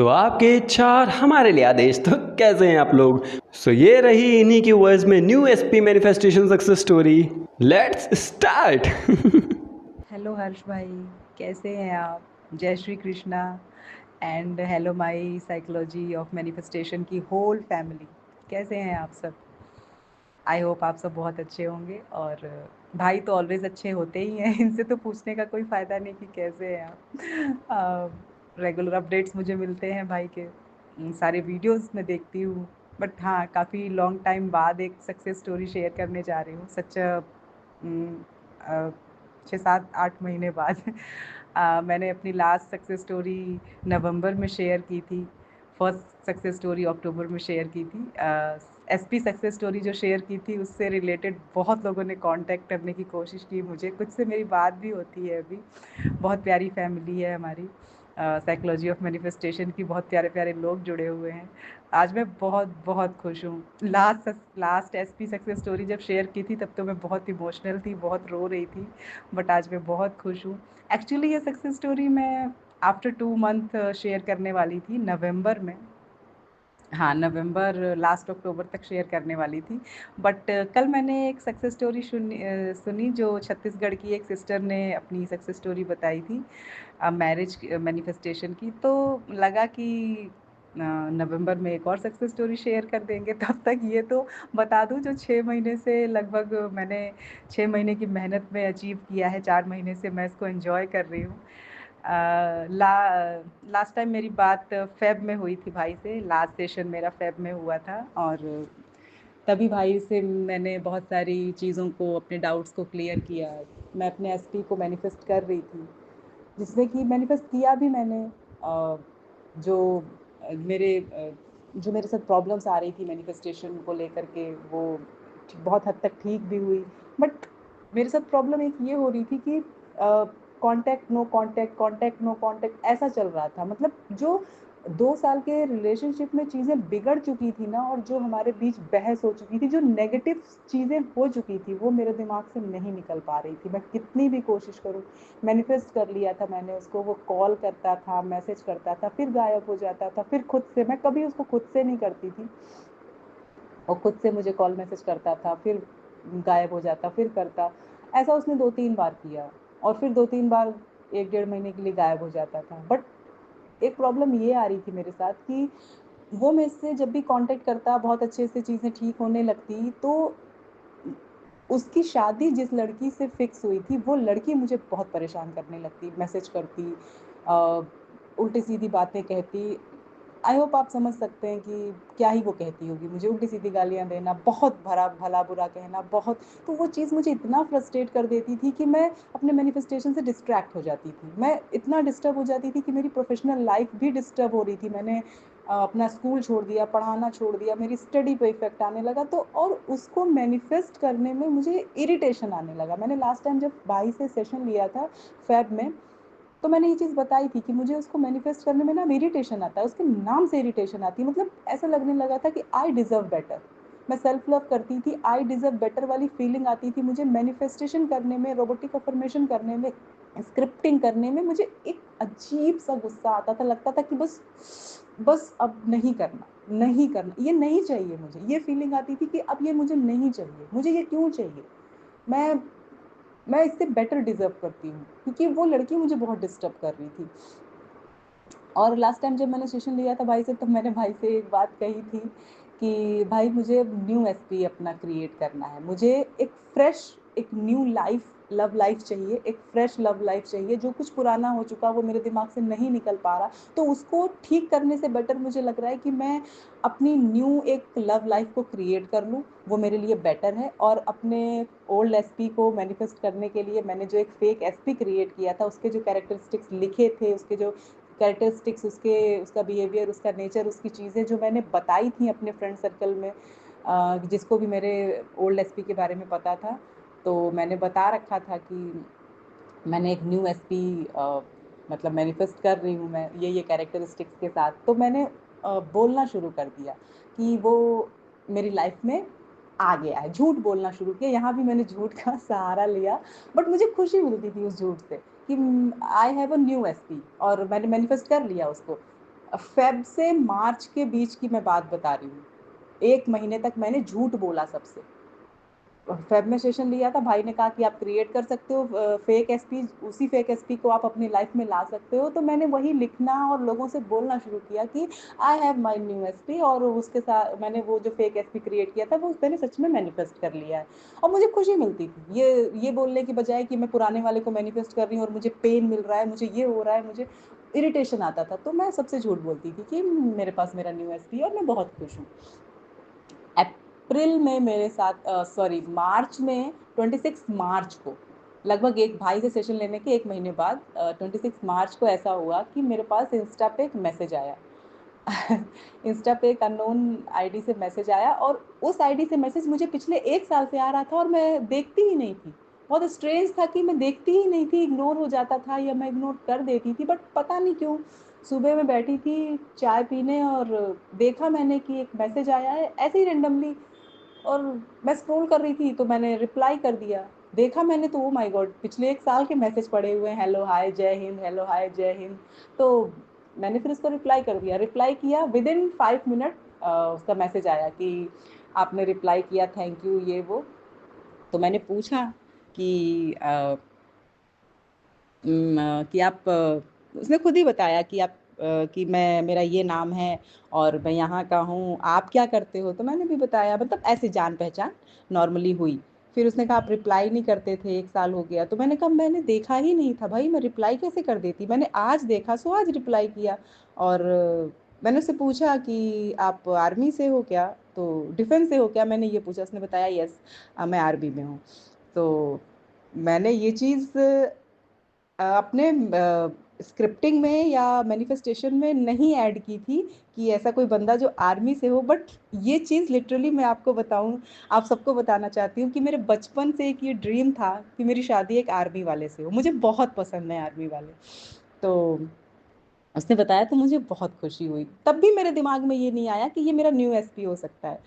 आपकी इच्छा और हमारे लिए आदेश। तो कैसे हैं आप लोग? ये रही इन्हीं की वर्ड्स में new SP manifestation success story. Let's start. Hello Harsh भाई, कैसे हैं आप? जय Shri Krishna and hello my psychology of manifestation की होल फैमिली। कैसे हैं आप सब? आई होप आप सब बहुत अच्छे होंगे। और भाई तो ऑलवेज अच्छे होते ही हैं। इनसे तो पूछने का कोई फ़ायदा नहीं कि कैसे हैं आप। रेगुलर अपडेट्स मुझे मिलते हैं भाई के। सारे वीडियोस मैं देखती हूँ। बट हाँ, काफ़ी लॉन्ग टाइम बाद एक सक्सेस स्टोरी शेयर करने जा रही हूँ। सच 6 7 8 महीने बाद मैंने अपनी लास्ट सक्सेस स्टोरी नवंबर में शेयर की थी। फर्स्ट सक्सेस स्टोरी अक्टूबर में शेयर की थी। एसपी सक्सेस स्टोरी जो शेयर की थी उससे रिलेटेड बहुत लोगों ने कांटेक्ट करने की कोशिश की मुझे। कुछ से मेरी बात भी होती है अभी। बहुत प्यारी फैमिली है हमारी। साइकोलॉजी ऑफ मैनिफेस्टेशन की बहुत प्यारे प्यारे लोग जुड़े हुए हैं। आज मैं बहुत बहुत खुश हूँ। लास्ट एसपी सक्सेस स्टोरी जब शेयर की थी तब तो मैं बहुत इमोशनल थी, बहुत रो रही थी। बट आज मैं बहुत खुश हूँ। एक्चुअली ये सक्सेस स्टोरी मैं आफ्टर 2 मंथ शेयर करने वाली थी नवंबर में। हाँ, नवंबर लास्ट अक्टूबर तक शेयर करने वाली थी। बट कल मैंने एक सक्सेस स्टोरी सुनी जो छत्तीसगढ़ की एक सिस्टर ने अपनी सक्सेस स्टोरी बताई थी मैरिज मैनिफेस्टेशन की। तो लगा कि नवंबर में एक और सक्सेस स्टोरी शेयर कर देंगे। तब तक ये तो बता दूँ जो 6 महीने से लगभग मैंने 6 महीने की मेहनत में अचीव किया है। 4 महीने से मैं इसको एन्जॉय कर रही हूँ। लास्ट टाइम मेरी बात फ़ेब में हुई थी भाई से। लास्ट सेशन मेरा फ़ेब में हुआ था और तभी भाई से मैंने बहुत सारी चीज़ों को, अपने डाउट्स को क्लियर किया। मैं अपने एसपी को मैनिफेस्ट कर रही थी, जिसमें कि मैनिफेस्ट किया भी मैंने। जो जो मेरे साथ प्रॉब्लम्स आ रही थी मैनिफेस्टेशन को लेकर के, वो बहुत हद तक ठीक भी हुई। बट मेरे साथ प्रॉब्लम एक ये हो रही थी कि contact no contact, contact no contact ऐसा चल रहा था। मतलब जो 2 साल के रिलेशनशिप में चीज़ें बिगड़ चुकी थी ना, और जो हमारे बीच बहस हो चुकी थी, जो नेगेटिव चीज़ें हो चुकी थी, वो मेरे दिमाग से नहीं निकल पा रही थी। मैं कितनी भी कोशिश करूँ, मैनिफेस्ट कर लिया था मैंने उसको। वो कॉल करता था, मैसेज करता था, फिर गायब हो जाता था, फिर खुद से। मैं कभी उसको खुद से नहीं करती थी, और खुद से मुझे कॉल मैसेज करता था, फिर गायब हो जाता, फिर करता। ऐसा उसने 2 3 बार किया, और फिर 2 3 बार 1 डेढ़ महीने के लिए गायब हो जाता था। बट एक प्रॉब्लम ये आ रही थी मेरे साथ कि वो मेरे से जब भी कांटेक्ट करता, बहुत अच्छे से चीज़ें ठीक होने लगती, तो उसकी शादी जिस लड़की से फिक्स हुई थी, वो लड़की मुझे बहुत परेशान करने लगती, मैसेज करती, उल्टी सीधी बातें कहती। आई होप आप समझ सकते हैं कि क्या ही वो कहती होगी मुझे। उल्टी सीधी गालियाँ देना, बहुत भरा भला बुरा कहना, बहुत। तो वो चीज़ मुझे इतना फ्रस्ट्रेट कर देती थी कि मैं अपने मैनिफेस्टेशन से डिस्ट्रैक्ट हो जाती थी। मैं इतना डिस्टर्ब हो जाती थी कि मेरी प्रोफेशनल लाइफ भी डिस्टर्ब हो रही थी। मैंने अपना स्कूल छोड़ दिया, पढ़ाना छोड़ दिया, मेरी स्टडी पे इफेक्ट आने लगा। तो और उसको मैनिफेस्ट करने में मुझे इरिटेशन आने लगा। मैंने लास्ट टाइम जब भाई से सेशन लिया था फेब में, तो मैंने ये चीज़ बताई थी कि मुझे उसको मैनिफेस्ट करने में ना इरिटेशन आता है, उसके नाम से इरिटेशन आती है। मतलब ऐसा लगने लगा था कि आई डिज़र्व बेटर। मैं सेल्फ लव करती थी, आई डिज़र्व बेटर वाली फीलिंग आती थी मुझे मैनिफेस्टेशन करने में, रोबोटिक अफर्मेशन करने में, स्क्रिप्टिंग करने में। मुझे एक अजीब सा गुस्सा आता था, लगता था कि बस बस अब नहीं करना, नहीं करना, ये नहीं चाहिए मुझे। ये फीलिंग आती थी कि अब ये मुझे नहीं चाहिए, मुझे ये क्यों चाहिए? मैं मैं इससे बेटर डिज़र्व करती हूँ, क्योंकि वो लड़की मुझे बहुत डिस्टर्ब कर रही थी। और लास्ट टाइम जब मैंने सेशन लिया था भाई से, तब मैंने भाई से एक बात कही थी कि भाई मुझे न्यू एसपी अपना क्रिएट करना है। मुझे एक फ्रेश, एक न्यू लाइफ, लव लाइफ चाहिए, एक फ्रेश लव लाइफ चाहिए। जो कुछ पुराना हो चुका, वो मेरे दिमाग से नहीं निकल पा रहा। तो उसको ठीक करने से बेटर मुझे लग रहा है कि मैं अपनी न्यू एक लव लाइफ को क्रिएट कर लूँ, वो मेरे लिए बेटर है। और अपने ओल्ड एसपी को मैनिफेस्ट करने के लिए मैंने जो एक फेक एसपी क्रिएट किया था, उसके जो कैरेक्टरिस्टिक्स लिखे थे, उसके जो कैरेक्टरिस्टिक्स, उसका बिहेवियर, उसका नेचर, उसकी चीज़ें जो मैंने बताई थी अपने फ्रेंड सर्कल में, जिसको भी मेरे ओल्ड एसपी के बारे में पता था, तो मैंने बता रखा था कि मैंने एक न्यू एसपी मतलब मैनिफेस्ट कर रही हूँ मैं, ये कैरेक्टरिस्टिक्स के साथ। तो मैंने बोलना शुरू कर दिया कि वो मेरी लाइफ में आ गया है। झूठ बोलना शुरू किया। यहाँ भी मैंने झूठ का सहारा लिया, बट मुझे खुशी मिलती थी उस झूठ से कि I have a new SP, और मैंने मैनिफेस्ट कर लिया उसको। फेब से मार्च के बीच की मैं बात बता रही हूँ। 1 महीने तक मैंने झूठ बोला सबसे। फेब में सेशन लिया था, भाई ने कहा कि आप क्रिएट कर सकते हो फेक एसपी, उसी फेक एसपी को आप अपनी लाइफ में ला सकते हो। तो मैंने वही लिखना और लोगों से बोलना शुरू किया कि I have my new SP, और उसके साथ मैंने वो जो फेक एसपी क्रिएट किया था वो मैंने सच में मैनिफेस्ट कर लिया है। और मुझे खुशी मिलती थी ये बोलने की बजाय कि मैं पुराने वाले को मैनिफेस्ट कर रही हूँ और मुझे पेन मिल रहा है, मुझे ये हो रहा है, मुझे इरिटेशन आता था। तो मैं सबसे झूठ बोलती थी कि मेरे पास मेरा न्यू एसपी है और मैं बहुत खुश हूँ। अप्रैल में मेरे साथ सॉरी मार्च में 26 मार्च को, लगभग एक भाई से सेशन लेने के 1 महीने बाद 26 मार्च को ऐसा हुआ कि मेरे पास इंस्टा पे एक मैसेज आया। इंस्टा पे एक अननोन आईडी से मैसेज आया, और उस आईडी से मैसेज मुझे पिछले 1 साल से आ रहा था और मैं देखती ही नहीं थी। बहुत स्ट्रेंज था कि मैं देखती ही नहीं थी, इग्नोर हो जाता था या मैं इग्नोर कर देती थी, बट पता नहीं क्यों सुबह में बैठी थी चाय पीने और देखा मैंने कि एक मैसेज आया है ऐसे ही रेंडमली, और मैं स्क्रॉल कर रही थी तो मैंने रिप्लाई कर दिया। देखा मैंने तो ओ माय गॉड, पिछले 1 साल के मैसेज पड़े हुए हैं, हेलो हाय जय हिंद, हेलो हाय जय हिंद। तो मैंने फिर उसको रिप्लाई कर दिया, रिप्लाई किया विद इन 5 मिनट उसका मैसेज आया कि आपने रिप्लाई किया, थैंक यू, ये वो। तो मैंने पूछा कि कि आप उसने खुद ही बताया कि आप कि मैं मेरा ये नाम है और मैं यहाँ का हूँ, आप क्या करते हो? तो मैंने भी बताया, मतलब ऐसे जान पहचान नॉर्मली हुई। फिर उसने कहा आप रिप्लाई नहीं करते थे, 1 साल हो गया। तो मैंने कहा मैंने देखा ही नहीं था भाई, मैं रिप्लाई कैसे कर देती, मैंने आज देखा सो आज रिप्लाई किया। और मैंने उससे पूछा कि आप आर्मी से हो क्या, तो डिफेंस से हो क्या, मैंने ये पूछा। उसने बताया यस, मैं आर्मी में हूँ। तो मैंने ये चीज़ अपने स्क्रिप्टिंग में या मैनिफेस्टेशन में नहीं ऐड की थी कि ऐसा कोई बंदा जो आर्मी से हो, बट ये चीज़ लिटरली मैं आपको बताऊं, आप सबको बताना चाहती हूँ कि मेरे बचपन से एक ये ड्रीम था कि मेरी शादी एक आर्मी वाले से हो, मुझे बहुत पसंद है आर्मी वाले। तो उसने बताया तो मुझे बहुत खुशी हुई, तब भी मेरे दिमाग में ये नहीं आया कि ये मेरा न्यू एसपी हो सकता है।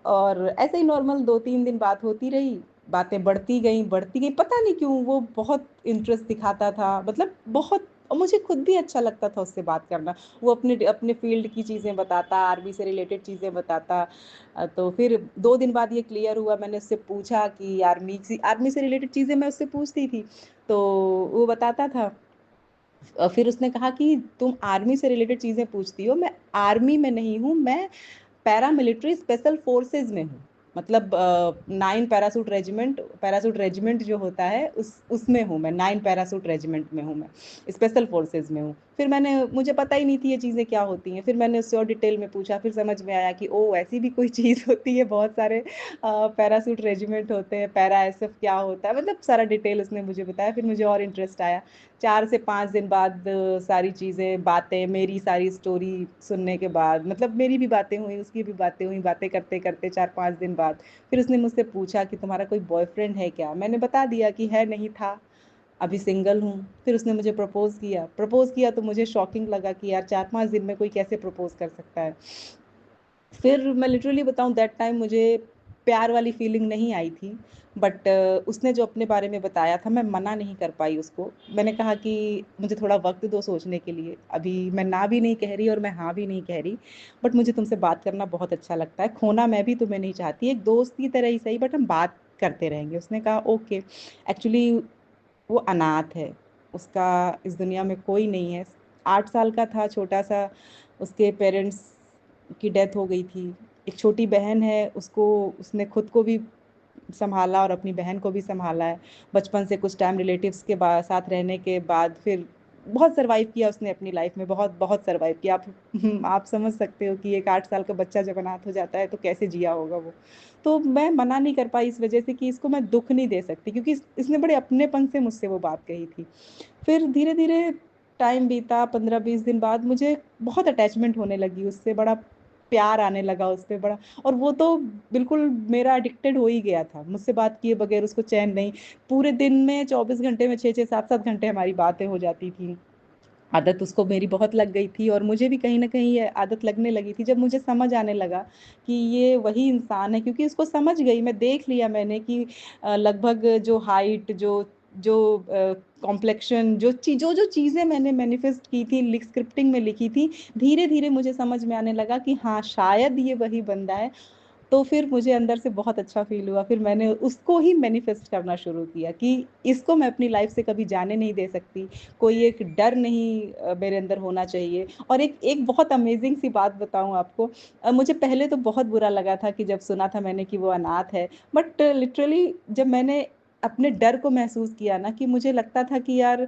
और ऐसे ही नॉर्मल 2-3 दिन बात होती रही, बातें बढ़ती गई, पता नहीं क्यों वो बहुत इंटरेस्ट दिखाता था, मतलब बहुत, और मुझे खुद भी अच्छा लगता था उससे बात करना। वो अपने अपने फील्ड की चीज़ें बताता, आर्मी से रिलेटेड चीज़ें बताता। तो फिर 2 दिन बाद ये क्लियर हुआ, मैंने उससे पूछा कि आर्मी से रिलेटेड चीज़ें मैं उससे पूछती थी, तो वो बताता था। फिर उसने कहा कि तुम आर्मी से रिलेटेड चीज़ें पूछती हो, मैं आर्मी में नहीं हूँ, मैं पैरामिलिट्री स्पेशल फोर्सेज में हूँ। मतलब 9 पैरासूट रेजिमेंट जो होता है उसमें हूँ मैं, 9 पैरासूट रेजिमेंट में हूँ मैं, स्पेशल फोर्सेज में हूँ। फिर मैंने, मुझे पता ही नहीं थी ये चीज़ें क्या होती हैं, फिर मैंने उससे और डिटेल में पूछा, फिर समझ में आया कि ओ ऐसी भी कोई चीज़ होती है, बहुत सारे पैरासूट रेजिमेंट होते हैं, पैरा एसएफ क्या होता है, मतलब सारा डिटेल उसने मुझे बताया। फिर मुझे और इंटरेस्ट आया। 4 से 5 दिन बाद सारी चीज़ें, बातें, मेरी सारी स्टोरी सुनने के बाद, मतलब मेरी भी बातें हुई, उसकी भी बातें हुई, बातें करते करते 4-5 दिन बाद फिर उसने मुझसे पूछा कि तुम्हारा कोई बॉयफ्रेंड है क्या। मैंने बता दिया कि है, नहीं था, अभी सिंगल हूँ। फिर उसने मुझे प्रपोज किया तो मुझे शॉकिंग लगा कि यार 4-5 दिन में कोई कैसे प्रपोज कर सकता है। फिर मैं लिटरली बताऊं, दैट टाइम मुझे प्यार वाली फीलिंग नहीं आई थी, बट उसने जो अपने बारे में बताया था मैं मना नहीं कर पाई उसको। मैंने कहा कि मुझे थोड़ा वक्त दो सोचने के लिए, अभी मैं ना भी नहीं कह रही और मैं हाँ भी नहीं कह रही, बट मुझे तुमसे बात करना बहुत अच्छा लगता है, खोना मैं भी तुम्हें नहीं चाहती, एक दोस्त की तरह ही सही, बट हम बात करते रहेंगे। उसने कहा ओके। एक्चुअली वो अनाथ है, उसका इस दुनिया में कोई नहीं है। 8 साल का था, छोटा सा, उसके पेरेंट्स की डेथ हो गई थी। एक छोटी बहन है, उसको उसने खुद को भी संभाला और अपनी बहन को भी संभाला है। बचपन से कुछ टाइम रिलेटिव्स के बाद साथ रहने के बाद फिर बहुत सरवाइव किया उसने अपनी लाइफ में, बहुत बहुत सरवाइव किया। आप समझ सकते हो कि एक 8 साल का बच्चा जब अनाथ हो जाता है तो कैसे जिया होगा वो। तो मैं मना नहीं कर पाई इस वजह से कि इसको मैं दुख नहीं दे सकती, क्योंकि इसने बड़े अपनेपन से मुझसे वो बात कही थी। फिर धीरे धीरे टाइम बीता, 15-20 दिन बाद मुझे बहुत अटैचमेंट होने लगी उससे, बड़ा प्यार आने लगा उस पर बड़ा। और वो तो बिल्कुल मेरा एडिक्टेड हो ही गया था, मुझसे बात किए बगैर उसको चैन नहीं। पूरे दिन में 24 घंटे में 6-6 7-7 घंटे हमारी बातें हो जाती थी। आदत उसको मेरी बहुत लग गई थी और मुझे भी कहीं ना कहीं ये आदत लगने लगी थी जब मुझे समझ आने लगा कि ये वही इंसान है, क्योंकि उसको समझ गई, मैं देख लिया मैंने कि लगभग जो हाइट, जो जो कॉम्प्लेक्शन, जो जो चीज़ें मैंने मैनिफेस्ट की थी, स्क्रिप्टिंग में लिखी थी, धीरे धीरे मुझे समझ में आने लगा कि हाँ शायद ये वही बंदा है। तो फिर मुझे अंदर से बहुत अच्छा फील हुआ, फिर मैंने उसको ही मैनिफेस्ट करना शुरू किया कि इसको मैं अपनी लाइफ से कभी जाने नहीं दे सकती, कोई एक डर नहीं मेरे अंदर होना चाहिए। और एक एक बहुत अमेजिंग सी बात बताऊं आपको, मुझे पहले तो बहुत बुरा लगा था कि जब सुना था मैंने कि वो अनाथ है, बट लिटरली जब मैंने अपने डर को महसूस किया ना, कि मुझे लगता था कि यार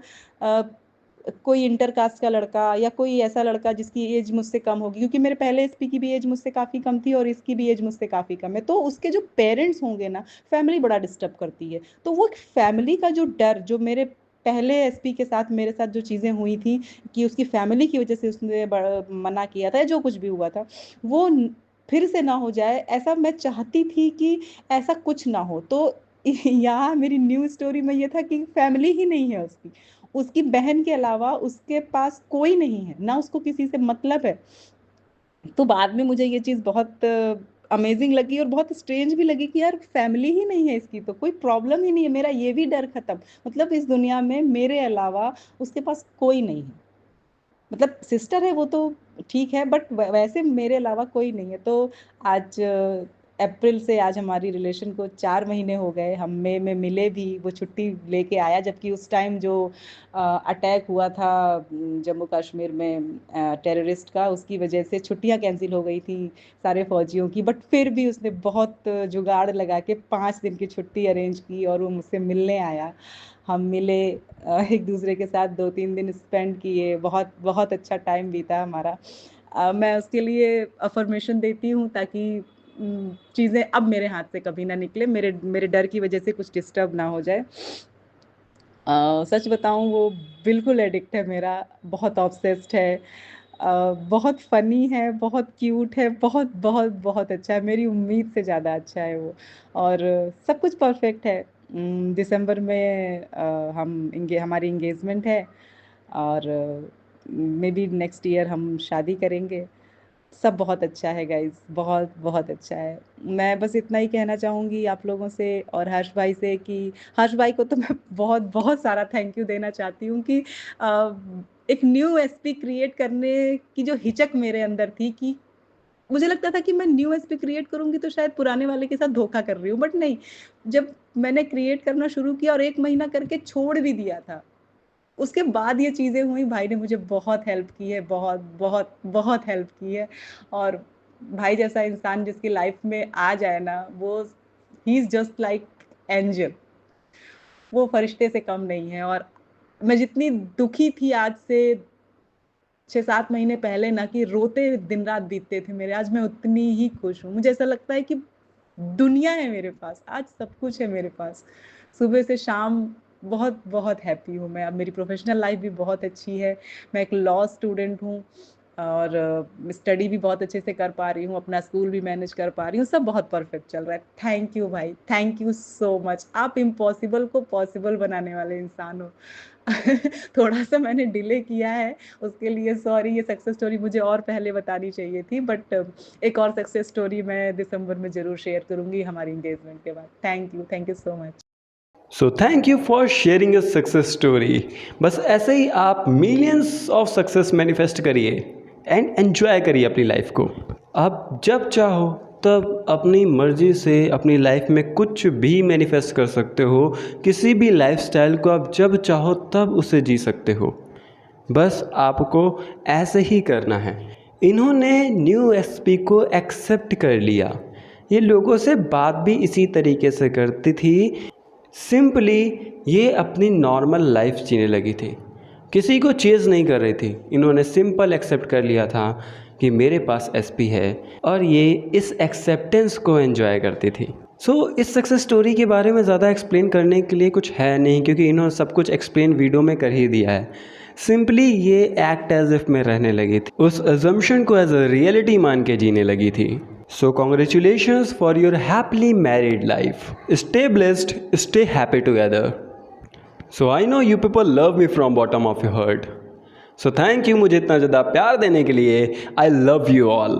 कोई इंटर कास्ट का लड़का या कोई ऐसा लड़का जिसकी एज मुझसे कम होगी, क्योंकि मेरे पहले एसपी की भी एज मुझसे काफ़ी कम थी और इसकी भी एज मुझसे काफ़ी कम है, तो उसके जो पेरेंट्स होंगे ना, फैमिली बड़ा डिस्टर्ब करती है। तो वो फैमिली का जो डर, जो मेरे पहले एसपी के साथ मेरे साथ जो चीज़ें हुई थी कि उसकी फैमिली की वजह से उसने मना किया था या जो कुछ भी हुआ था, वो फिर से ना हो जाए, ऐसा मैं चाहती थी कि ऐसा कुछ ना हो। तो यहाँ मेरी न्यू स्टोरी में ये था कि फैमिली ही नहीं है उसकी, उसकी बहन के अलावा उसके पास कोई नहीं है, ना उसको किसी से मतलब है। तो बाद में मुझे ये चीज़ बहुत अमेजिंग लगी और बहुत स्ट्रेंज भी लगी कि यार फैमिली ही नहीं है इसकी, तो कोई प्रॉब्लम ही नहीं है, मेरा ये भी डर खत्म। मतलब इस दुनिया में मेरे अलावा उसके पास कोई नहीं है, मतलब सिस्टर है वो तो ठीक है, बट वैसे मेरे अलावा कोई नहीं है। तो आज अप्रैल से आज हमारी रिलेशन को 4 महीने हो गए, हम मई में मिले भी, वो छुट्टी लेके आया, जबकि उस टाइम जो अटैक हुआ था जम्मू कश्मीर में टेररिस्ट का, उसकी वजह से छुट्टियां कैंसिल हो गई थी सारे फौजियों की, बट फिर भी उसने बहुत जुगाड़ लगा के 5 दिन की छुट्टी अरेंज की और वो मुझसे मिलने आया। हम मिले, एक दूसरे के साथ 2-3 दिन स्पेंड किए, बहुत बहुत अच्छा टाइम बीता हमारा। मैं उसके लिए अफर्मेशन देती हूँ ताकि चीज़ें अब मेरे हाथ से कभी ना निकले, मेरे मेरे डर की वजह से कुछ डिस्टर्ब ना हो जाए। सच बताऊँ वो बिल्कुल एडिक्ट है मेरा, बहुत ऑब्सेस्ड है, बहुत फनी है, बहुत क्यूट है, बहुत बहुत बहुत अच्छा है, मेरी उम्मीद से ज़्यादा अच्छा है वो। और सब कुछ परफेक्ट है। दिसंबर में हमारी इंगेजमेंट है और मे बी नेक्स्ट ईयर हम शादी करेंगे। सब बहुत अच्छा है गाइस, बहुत बहुत अच्छा है। मैं बस इतना ही कहना चाहूँगी आप लोगों से और हर्ष भाई से कि हर्ष भाई को तो मैं बहुत बहुत सारा थैंक यू देना चाहती हूँ कि अ, एक न्यू एसपी क्रिएट करने की जो हिचक मेरे अंदर थी, कि मुझे लगता था कि मैं न्यू एसपी क्रिएट करूंगी तो शायद पुराने वाले के साथ धोखा कर रही हूँ, बट नहीं, जब मैंने क्रिएट करना शुरू किया और 1 महीना करके छोड़ भी दिया था, उसके बाद ये चीज़ें हुई। भाई ने मुझे बहुत हेल्प की है, बहुत बहुत बहुत हेल्प की है। और भाई जैसा इंसान जिसकी लाइफ में आ जाए ना, वो he is just like angel, वो फरिश्ते से कम नहीं है। और मैं जितनी दुखी थी आज से 6-7 महीने पहले ना, कि रोते दिन रात बीतते थे मेरे, आज मैं उतनी ही खुश हूँ। मुझे ऐसा लगता है कि दुनिया है मेरे पास, आज सब कुछ है मेरे पास, सुबह से शाम बहुत बहुत हैप्पी हूँ मैं। अब मेरी प्रोफेशनल लाइफ भी बहुत अच्छी है, मैं एक लॉ स्टूडेंट हूँ और स्टडी भी बहुत अच्छे से कर पा रही हूँ, अपना स्कूल भी मैनेज कर पा रही हूँ, सब बहुत परफेक्ट चल रहा है। थैंक यू भाई, थैंक यू सो मच, आप इम्पॉसिबल को पॉसिबल बनाने वाले इंसान हो। थोड़ा सा मैंने डिले किया है, उसके लिए सॉरी, ये सक्सेस स्टोरी मुझे और पहले बतानी चाहिए थी, बट एक और सक्सेस स्टोरी मैं दिसंबर में ज़रूर शेयर करूंगी हमारी इंगेजमेंट के बाद। Thank you so much. So thank you for sharing your success story. बस ऐसे ही आप मिलियंस ऑफ सक्सेस मैनिफेस्ट करिए एंड एन्जॉय करिए अपनी लाइफ को। आप जब चाहो तब अपनी मर्ज़ी से अपनी लाइफ में कुछ भी मैनिफेस्ट कर सकते हो, किसी भी लाइफस्टाइल को आप जब चाहो तब उसे जी सकते हो। बस आपको ऐसे ही करना है। इन्होंने न्यू एसपी को एक्सेप्ट कर लिया। ये लोगों से बात भी इसी तरीके से करती थी, सिंपली ये अपनी नॉर्मल लाइफ जीने लगी थी, किसी को चेज़ नहीं कर रही थी। इन्होंने सिंपल एक्सेप्ट कर लिया था कि मेरे पास एसपी है और ये इस एक्सेप्टेंस को एंजॉय करती थी। इस सक्सेस स्टोरी के बारे में ज़्यादा एक्सप्लेन करने के लिए कुछ है नहीं, क्योंकि इन्होंने सब कुछ एक्सप्लेन वीडियो में कर ही दिया है। सिंपली ये एक्ट एज इफ में रहने लगी थी, उस अजम्पशन को एज अ रियलिटी मान के जीने लगी थी। So congratulations for your happily married life. Stay blessed, stay happy together. So I know you people love me from bottom of your heart. So thank you मुझे इतना ज़्यादा प्यार देने के लिए. I love you all.